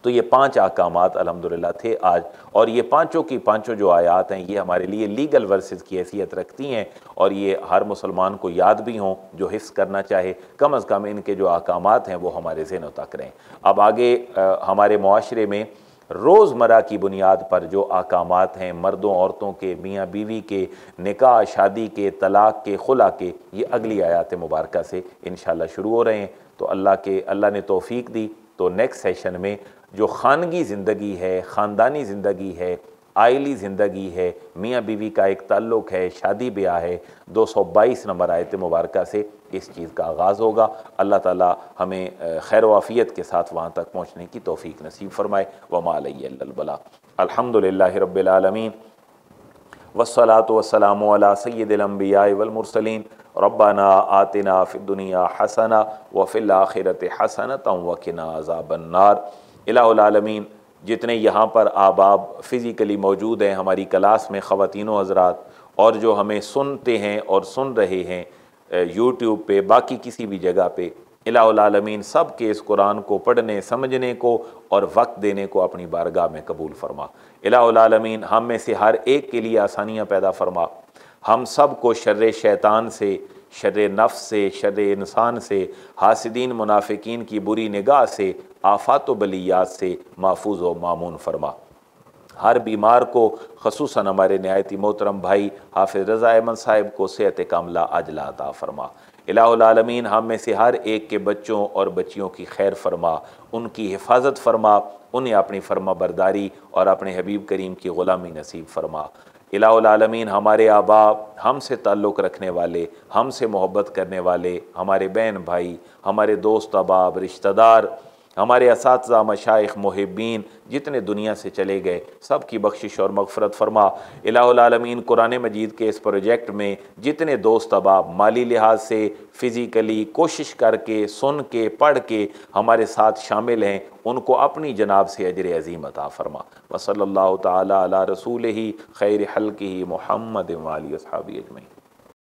तो ये 5 अहकामात अल्हम्दुलिल्लाह थे आज, और ये पाँचों की पाँचों जो आयात हैं ये हमारे लिए लीगल वर्सेस की हैसियत रखती हैं, और ये हर मुसलमान को याद भी हों जो हिफ्ज़ करना चाहे, कम अज़ कम इनके जो अहकामात हैं वो हमारे ज़हनों तक रहें। अब आगे हमारे मुआशरे में रोज़मर्रा की बुनियाद पर जो अहकामात हैं मर्दों औरतों के, मियाँ बीवी के, निकाह शादी के, तलाक़ के, खुला के, ये अगली आयात मुबारका से इंशाअल्लाह शुरू हो रहे हैं। तो अल्लाह ने तौफ़ीक दी तो नेक्स्ट सेशन में जो ख़ानगी ज़िंदगी है, ख़ानदानी ज़िंदगी है, आइली ज़िंदगी है, मियाँ बीवी का एक ताल्लुक़ है, शादी ब्याह है, 222 नंबर आयत मुबारका से इस चीज़ का आगाज़ होगा। अल्लाह ताला हमें खैर वाफ़ियत के साथ वहाँ तक पहुँचने की तौफ़ीक नसीब फ़रमाए। वमा अलैहि इल्लल बलाग़। अल्हम्दुलिल्लाहि रब्बिल आलमीन, वस्सलातु वस्सलामु अला सय्यिदिल अंबियाइ वल मुरसलीन, रब्बना आतिना फ़िद दुनिया हसना व फ़िल आखिरति हसनतन व क़िना अज़ाबन नार। इलाहुल आलमीन, जितने यहाँ पर आबाब फ़िज़िकली मौजूद हैं हमारी क्लास में, ख़वातीनो हज़रात, और जो हमें सुनते हैं और सुन रहे हैं यूट्यूब पे, बाकी किसी भी जगह पे, इलाहुल आलमीन सब के इस कुरान को पढ़ने, समझने को और वक्त देने को अपनी बारगाह में कबूल फरमा। इलाहुल आलमीन हम में से हर एक के लिए आसानियाँ पैदा फरमा, हम सब को शर्रे शैतान से, शर्रे नफ्स से, शर्रे इंसान से, हासिदीन मुनाफिकीन की बुरी निगाह से, आफ़ात व बलियात से महफूज व मामून फरमा। हर बीमार को, ख़ुसूसन हमारे नहायती मोहतरम भाई हाफिज़ रज़ा अहमद साहिब को सेहत कामिला अजला अता फरमा। इलाहुल आलमीन हम में से हर एक के बच्चों और बच्चियों की खैर फरमा, उनकी हिफाजत फरमा, उन्हें अपनी फरमा बरदारी और अपने हबीब करीम की ग़ुलामी नसीब फरमा। इलाहुल आलमीन हमारे आबा, हमसे ताल्लुक़ रखने वाले, हमसे मोहब्बत करने वाले, हमारे बहन भाई, हमारे दोस्त अहबाब, रिश्तेदार, हमारे असातिज़ा, मशाइख़, मुहिब्बीन जितने दुनिया से चले गए, सब की बख्शिश और मग़फ़िरत फ़रमा। इलाहुल आलमीन कुरान मजीद के इस प्रोजेक्ट में जितने दोस्त अहबाब माली लिहाज से, फ़िज़िकली कोशिश करके, सुन के, पढ़ के हमारे साथ शामिल हैं, उनको अपनी जनाब से अजर अज़ीम अता फ़रमा। व सल्लल्लाहु तआला अला रसूलिही खैर हल्किही मुहम्मद व आलिहि व अस्हाबिही अजमईन।